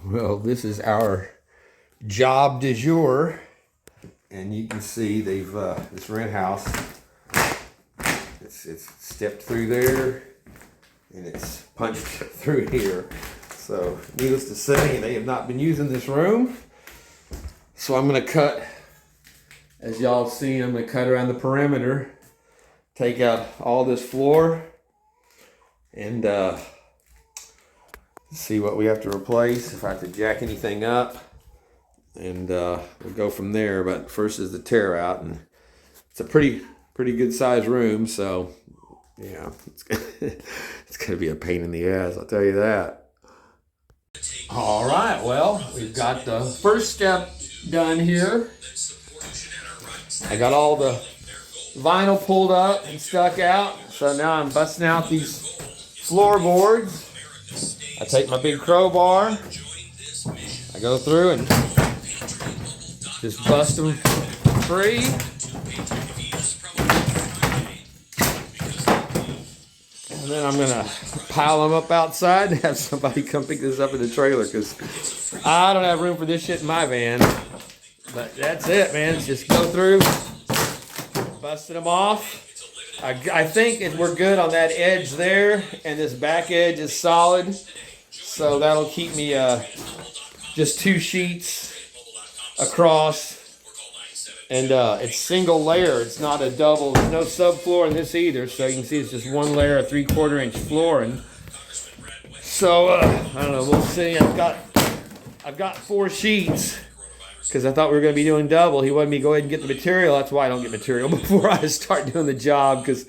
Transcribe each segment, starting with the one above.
Well, this is our job du jour, and you can see they've this rent house. It's stepped through there, and it's punched through here. So, needless to say, they have not been using this room. So I'm gonna cut, as y'all see, I'm gonna cut around the perimeter, take out all this floor, and see what we have to replace, if I have to jack anything up, and we'll go from there. But first is the tear out, and it's a pretty good sized room, so yeah, it's gonna be a pain in the ass, I'll tell you that. All right, well, we've got the first step done here. I got all the vinyl pulled up and stuck out, so now I'm busting out these floorboards. I take my big crowbar, I go through and just bust them free. And then I'm gonna pile them up outside and have somebody come pick this up in the trailer, because I don't have room for this shit in my van. But that's it, man. Just go through, busting them off. I think we're good on that edge there, and this back edge is solid. So that'll keep me just 2 sheets across, and it's single layer. It's not a double. There's no subfloor in this either. So you can see it's just 1 layer of 3/4 inch flooring. So I don't know. We'll see. I've got 4 sheets because I thought we were going to be doing double. He wanted me to go ahead and get the material. That's why I don't get material before I start doing the job, because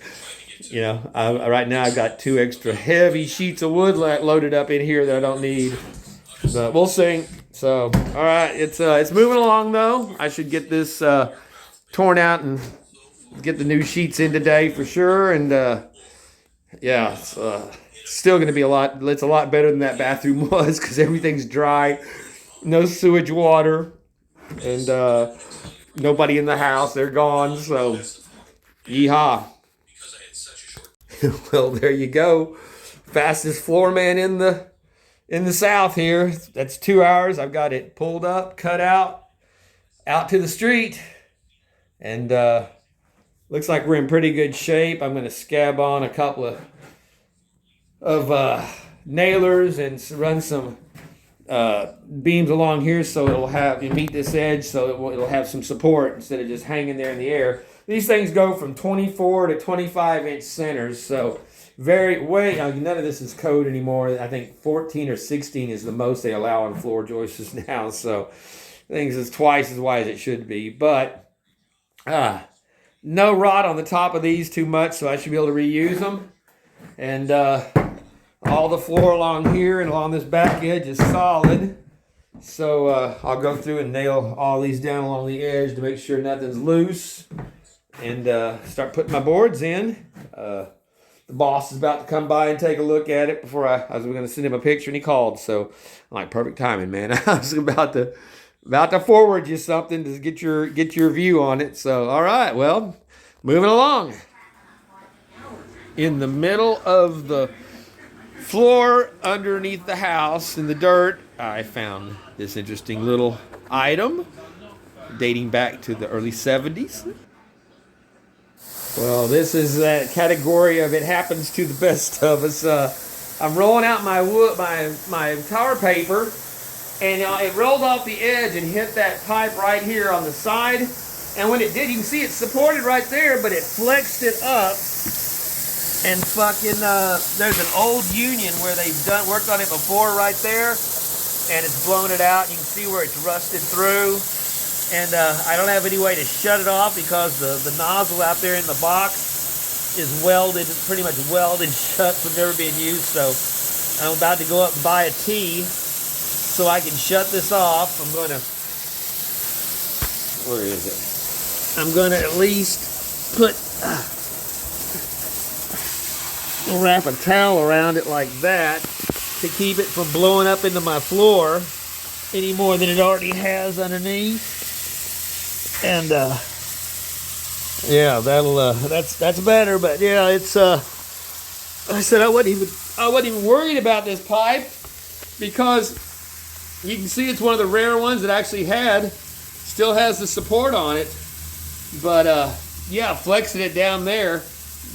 you know, right now I've got 2 extra heavy sheets of wood loaded up in here that I don't need. But we'll see. So, all right, it's moving along though. I should get this torn out and get the new sheets in today for sure. And yeah, it's still going to be a lot. It's a lot better than that bathroom was, because everything's dry, no sewage water, and nobody in the house. They're gone. So, yeehaw. Well, there you go. Fastest floor man in the South here. That's 2 hours. I've got it pulled up, cut out to the street, and looks like we're in pretty good shape. I'm going to scab on a couple of nailers and run some beams along here, so it'll have meet this edge, so it'll have some support instead of just hanging there in the air. These things go from 24 to 25 inch centers, so none of this is code anymore. I think 14 or 16 is the most they allow on floor joists now, so things is twice as wide as it should be. But no rot on the top of these too much, so I should be able to reuse them. And all the floor along here and along this back edge is solid. So I'll go through and nail all these down along the edge to make sure nothing's loose, and start putting my boards in. The boss is about to come by and take a look at it before I was going to send him a picture, and he called. So I'm like, perfect timing, man. I was about to forward you something to get your view on it. So all right, well, moving along. In the middle of the floor underneath the house in the dirt, I found this interesting little item dating back to the early 70s. Well, this is that category of it happens to the best of us. I'm rolling out my tower paper, and it rolled off the edge and hit that pipe right here on the side. And when it did, you can see it's supported right there, but it flexed it up. And fucking, there's an old union where they've worked on it before right there, and it's blown it out. You can see where it's rusted through. And I don't have any way to shut it off because the nozzle out there in the box is pretty much welded shut from never being used. So I'm about to go up and buy a T so I can shut this off. Where is it? I'm going to at least wrap a towel around it like that to keep it from blowing up into my floor any more than it already has underneath. And yeah, that's better. But yeah, it's I said I wasn't even worried about this pipe because You can see it's one of the rare ones that actually still has the support on it. But yeah, flexing it down there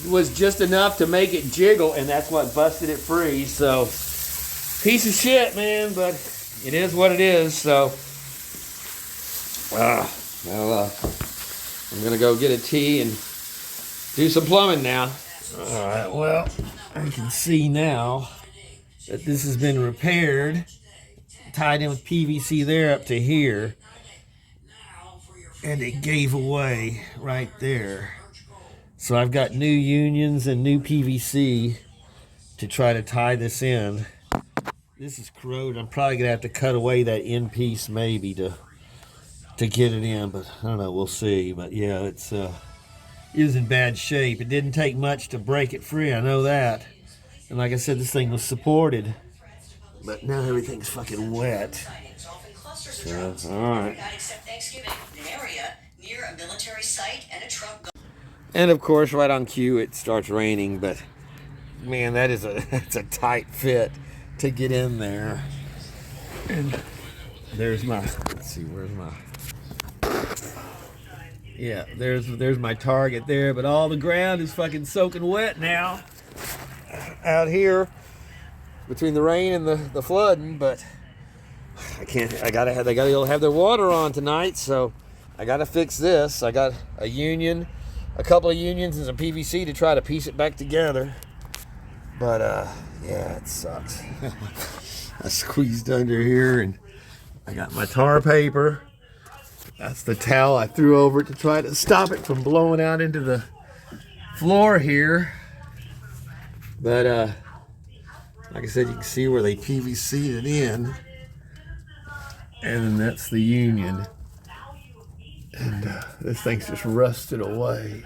was just enough to make it jiggle, and that's what busted it free. So, piece of shit, man, but it is what it is. So, I'm gonna go get a tea and do some plumbing now. All right, well, I can see now that this has been repaired, tied in with PVC there up to here, and it gave away right there. So I've got new unions and new PVC to try to tie this in. This is corroded. I'm probably gonna have to cut away that end piece maybe to get it in, but I don't know, we'll see. But yeah, it is in bad shape. It didn't take much to break it free, I know that. And like I said, this thing was supported, but now everything's fucking wet. So, all right. And of course, right on cue, it starts raining. But man, that's a tight fit to get in there. And there's my. Let's see, where's my. Yeah, there's my target there. But all the ground is fucking soaking wet now out here between the rain and the flooding. But they gotta have their water on tonight, so I gotta fix this. I got a couple of unions and some PVC to try to piece it back together. But yeah, it sucks. I squeezed under here, and I got my tar paper. That's the towel I threw over it to try to stop it from blowing out into the floor here. But like I said, you can see where they PVC'd it in. And then that's the union. And this thing's just rusted away.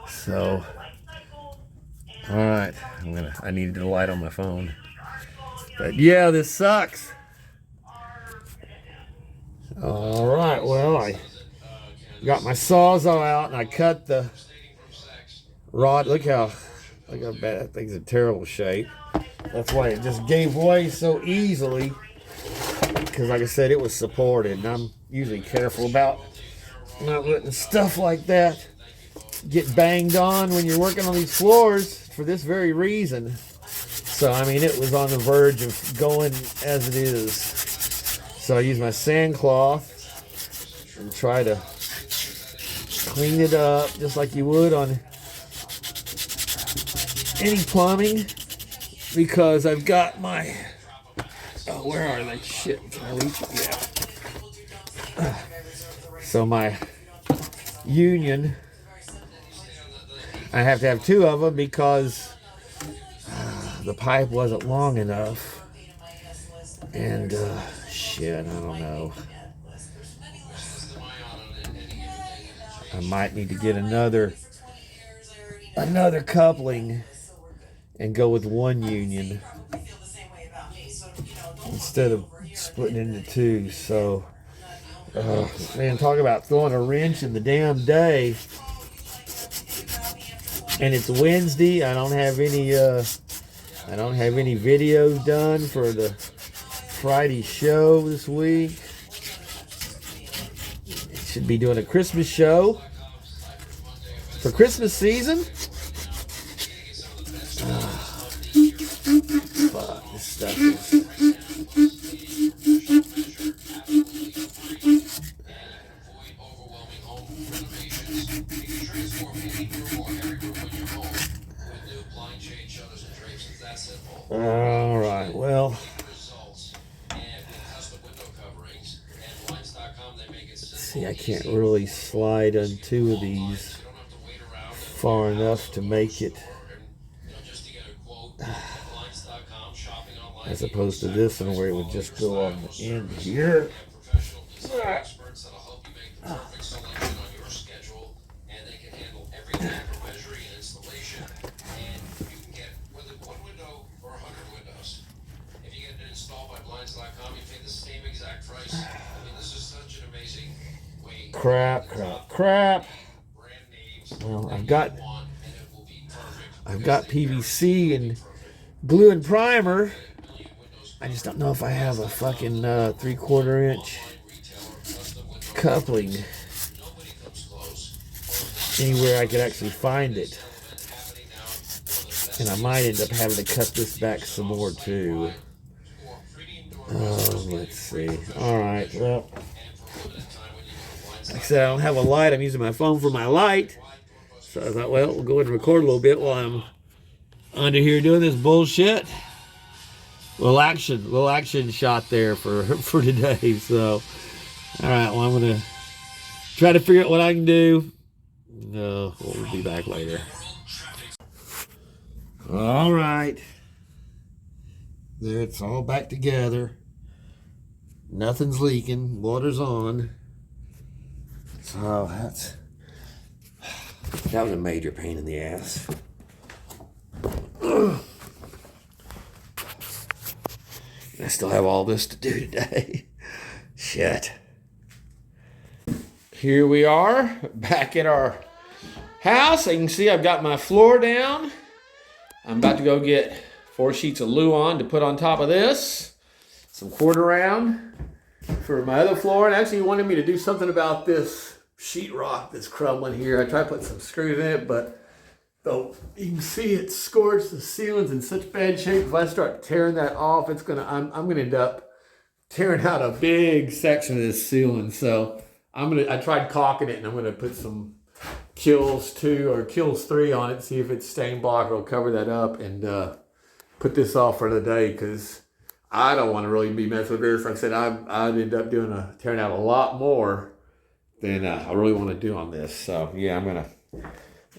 So, all right, I needed the light on my phone. But yeah, this sucks. All right, well, I got my Sawzall out and I cut the rod. Look how bad that thing's in terrible shape. That's why it just gave way so easily. Because like I said, it was supported, and I'm usually careful about not letting stuff like that get banged on when you're working on these floors for this very reason. So I mean, it was on the verge of going as it is. So I use my sand cloth and try to clean it up just like you would on any plumbing, because I've got my, oh, where are they? Shit, can I reach it? Yeah. So my union, I have to have two of them because the pipe wasn't long enough. And shit, I don't know. I might need to get another coupling and go with one union instead of splitting into two. So, man, talk about throwing a wrench in the damn day. And it's Wednesday. I don't have any videos done for the Friday show this week. Should be doing a Christmas show for Christmas season. Fuck, this stuff is... All right, well, see, I can't really slide on two of these far enough to make it, as opposed to this one where it would just go on the end here. Crap. Well, I've got PVC and glue and primer, I just don't know if I have a fucking 3/4 inch coupling anywhere I could actually find it. And I might end up having to cut this back some more too. Let's see. Alright, well, like I said, I don't have a light. I'm using my phone for my light. So I thought, well, we'll go ahead and record a little bit while I'm under here doing this bullshit. Little action shot there for today. So, alright, well, I'm going to try to figure out what I can do. We'll be back later. All right. There, it's all back together. Nothing's leaking. Water's on. So that was a major pain in the ass. I still have all this to do today. Shit. Here we are, back at our house. You can see I've got my floor down. I'm about to go get 4 sheets of Luan to put on top of this. Some quarter round for my other floor. And actually, he wanted me to do something about this sheetrock that's crumbling here. I tried to put some screws in it, but though you can see it scorched. The ceiling's in such bad shape. If I start tearing that off, I'm gonna end up tearing out a big section of this ceiling. So I tried caulking it, and I'm gonna put some Kills 2 or Kills 3 on it, see if it's stain block. I'll cover that up and put this off for the day, because I don't want to really be messing with this. Like I said, I'd end up tearing out a lot more than I really want to do on this. So yeah,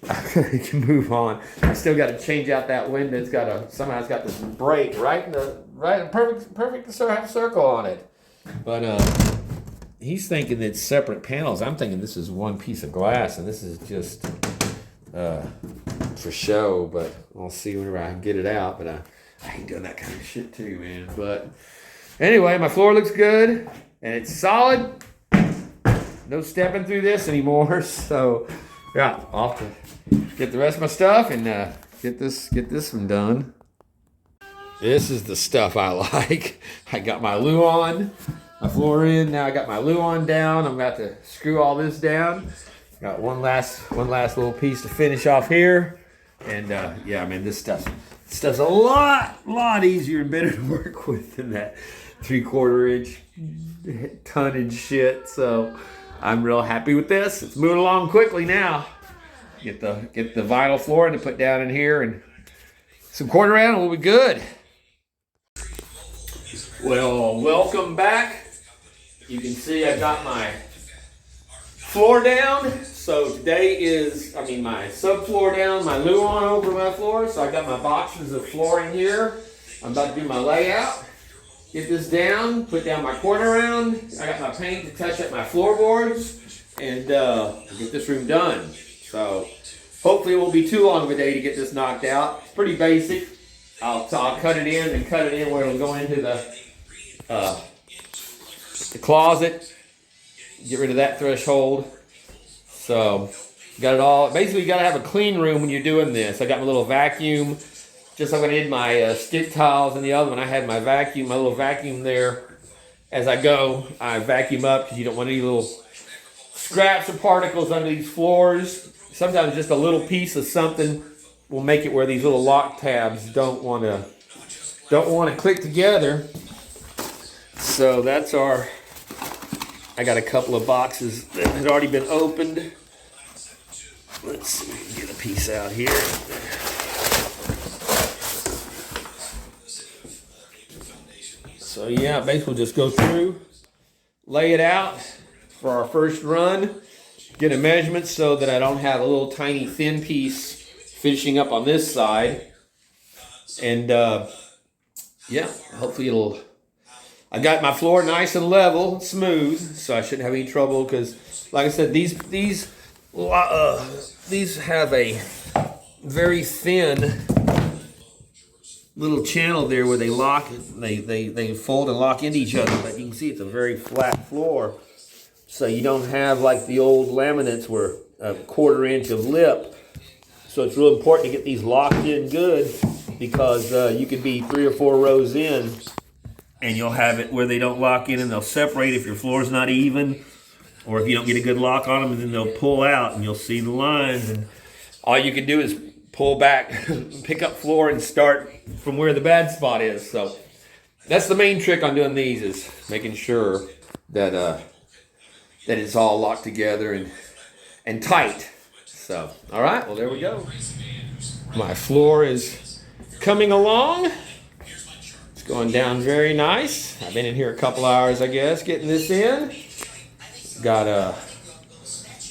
I can move on. I still got to change out that window. Somehow it's got this break right in perfect circle on it. But he's thinking it's separate panels. I'm thinking this is one piece of glass, and this is just for show. But I'll see whenever I can get it out. But I hate doing that kind of shit too, man. But anyway, my floor looks good, and it's solid. No stepping through this anymore. So yeah, off to get the rest of my stuff and get this one done. This is the stuff I like. I got my Luan. My floor in. Now I got my Luan down. I'm about to screw all this down. Got one last little piece to finish off here. And yeah, man, this stuff's a lot easier and better to work with than that 3/4 inch tonnage shit. So I'm real happy with this. It's moving along quickly now. Get the vinyl flooring to put down in here and some quarter round, and we'll be good. Well, welcome back. You can see I got my floor down. So today is, my subfloor down, my Luan over my floor. So I got my boxes of flooring here. I'm about to do my layout. Get this down, put down my quarter round. I got my paint to touch up my floorboards and get this room done. So hopefully it won't be too long of a day to get this knocked out. It's pretty basic. I'll cut it in where it'll go into the closet, get rid of that threshold. So got it all. Basically, you got to have a clean room when you're doing this. I got my little vacuum, just like I did my stick tiles in the other one. I had my little vacuum there. As I go, I vacuum up because you don't want any little scraps or particles under these floors. Sometimes just a little piece of something will make it where these little lock tabs don't want to click together. So that's I got a couple of boxes that had already been opened. Let's see if we can get a piece out here. So yeah, basically just go through, lay it out for our first run, get a measurement so that I don't have a little tiny thin piece finishing up on this side. And yeah, hopefully I got my floor nice and level, smooth, so I shouldn't have any trouble because, like I said, these have a very thin little channel there where they lock, they fold and lock into each other. But you can see it's a very flat floor, so you don't have like the old laminates where a 1/4 inch of lip. So it's real important to get these locked in good because you could be 3 or 4 rows in and you'll have it where they don't lock in and they'll separate if your floor's not even, or if you don't get a good lock on them, and then they'll pull out and you'll see the lines. And all you can do is pull back, pick up floor, and start from where the bad spot is. So that's the main trick on doing these, is making sure that that it's all locked together and tight. So, all right, well, there we go. My floor is coming along. It's going down very nice. I've been in here a couple hours, I guess, getting this in. Got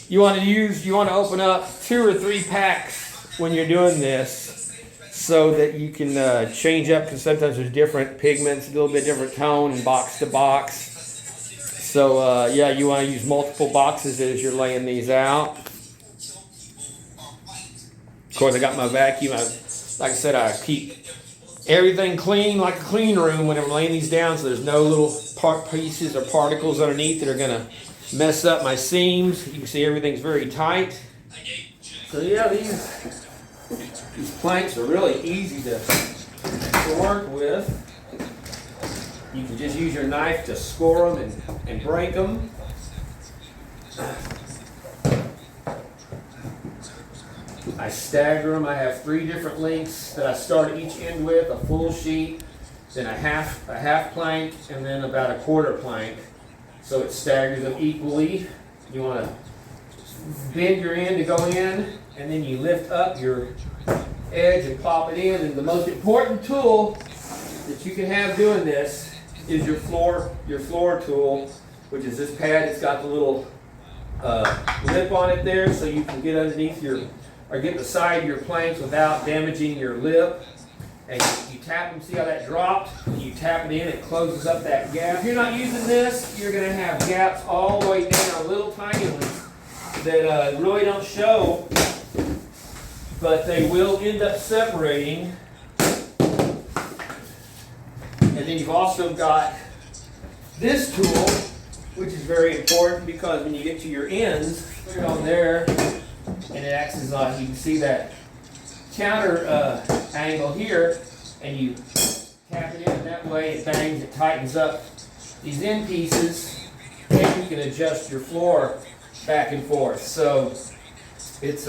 you want to open up 2 or 3 packs when you're doing this, so that you can change up, because sometimes there's different pigments, a little bit different tone, and box to box. So yeah, you want to use multiple boxes as you're laying these out. Of course, I got my vacuum. Like I said, I keep everything clean, like a clean room, when I'm laying these down, so there's no little pieces or particles underneath that are going to mess up my seams. You can see everything's very tight. So yeah, these planks are really easy to work with. You can just use your knife to score them and break them. I stagger them. I have 3 different lengths that I start each end with: a full sheet, then a half plank, and then about a quarter plank. So it staggers them equally. You want to bend your end to go in, and then you lift up your edge and pop it in. And the most important tool that you can have doing this is your floor tool, which is this pad. It's got the little lip on it there, so you can get underneath or get beside your planks without damaging your lip. And you tap them, see how that dropped? You tap it in, it closes up that gap. If you're not using this, you're going to have gaps all the way down, little tiny ones that really don't show, but they will end up separating. And then you've also got this tool, which is very important, because when you get to your ends, put it on there, and it acts as like, you can see that counter angle here, and you tap it in, and that way it bangs, it tightens up these end pieces, and you can adjust your floor back and forth. So it's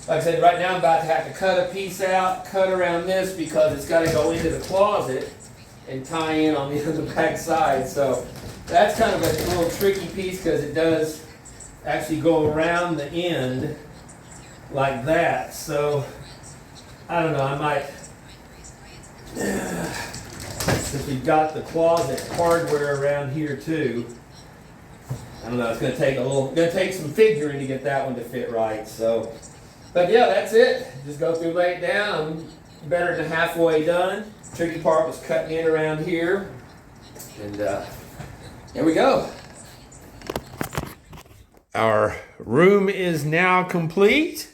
like I said, right now I'm about to have to cut a piece out, cut around this, because it's got to go into the closet and tie in on the back side. So that's kind of a little tricky piece, because it does actually go around the end like that. So I don't know, I might, since we've got the closet hardware around here too, I don't know, it's going to take some figuring to get that one to fit right. So, but yeah, that's it. Just go through, lay it down. I'm better than halfway done. Tricky part was cutting in around here, and there we go. Our room is now complete.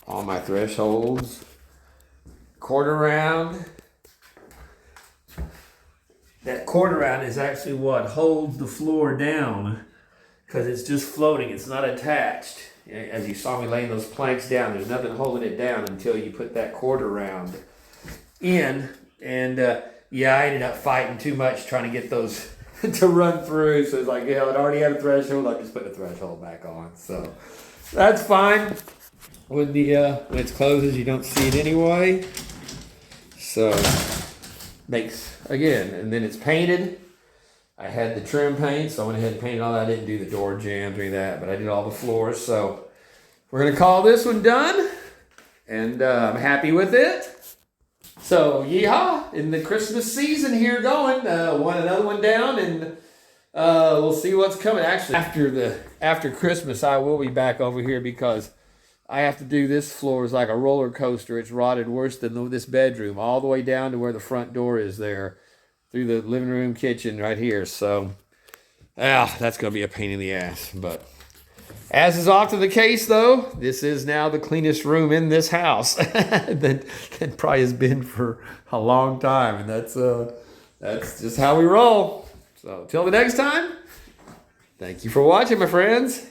All my thresholds, quarter round. That quarter round is actually what holds the floor down, because it's just floating. It's not attached. As you saw me laying those planks down, there's nothing holding it down until you put that quarter round in. And yeah, I ended up fighting too much trying to get those to run through. So it's like, yeah, it already had a threshold. I just put the threshold back on. So that's fine. When it closes, you don't see it anyway. So makes, again, and then it's painted. I had the trim paint, so I went ahead and painted all that. I didn't do the door jambs or any of that, but I did all the floors. So we're going to call this one done, and I'm happy with it. So yeehaw, in the Christmas season here going, another one down, and we'll see what's coming. Actually, after Christmas, I will be back over here, because I have to do this floor is like a roller coaster. It's rotted worse than this bedroom, all the way down to where the front door is there, through the living room, kitchen right here. So, that's going to be a pain in the ass. But as is often the case, though, this is now the cleanest room in this house that probably has been for a long time. And that's just how we roll. So, till the next time, thank you for watching, my friends.